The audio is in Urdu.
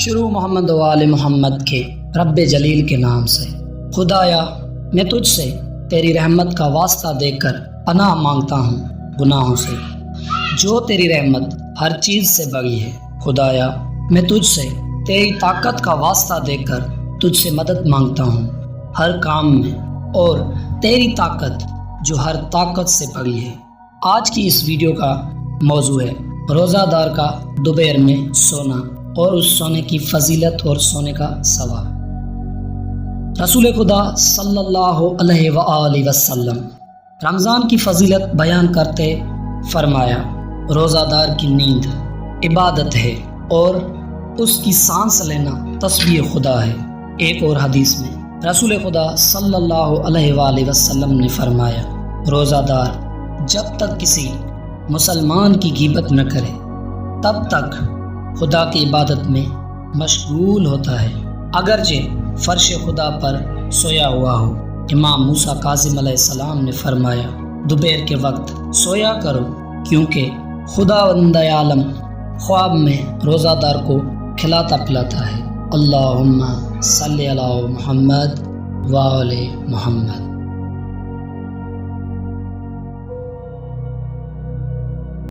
شروع محمد و آل محمد کے رب جلیل کے نام سے۔ خدایا میں تجھ سے تیری رحمت کا واسطہ دے کر پناہ مانگتا ہوں گناہوں سے، جو تیری رحمت ہر چیز سے بڑی ہے۔ خدایا میں تجھ سے تیری طاقت کا واسطہ دے کر تجھ سے مدد مانگتا ہوں ہر کام میں، اور تیری طاقت جو ہر طاقت سے بڑی ہے۔ آج کی اس ویڈیو کا موضوع ہے روزہ دار کا دوپہر میں سونا اور اس سونے کی فضیلت اور سونے کا ثواب۔ رسول خدا صلی اللہ علیہ وآلہ وسلم رمضان کی فضیلت بیان کرتے فرمایا، روزہ دار کی نیند عبادت ہے اور اس کی سانس لینا تسبیح خدا ہے۔ ایک اور حدیث میں رسول خدا صلی اللہ علیہ وآلہ وسلم نے فرمایا، روزہ دار جب تک کسی مسلمان کی غیبت نہ کرے تب تک خدا کی عبادت میں مشغول ہوتا ہے، اگرچہ فرش خدا پر سویا ہوا ہو۔ امام موسیٰ کاظم علیہ السلام نے فرمایا، دوپہر کے وقت سویا کرو کیونکہ خداوند عالم خواب میں روزہ دار کو کھلاتا پلاتا ہے۔ اللہم صلی علی محمد و آل محمد۔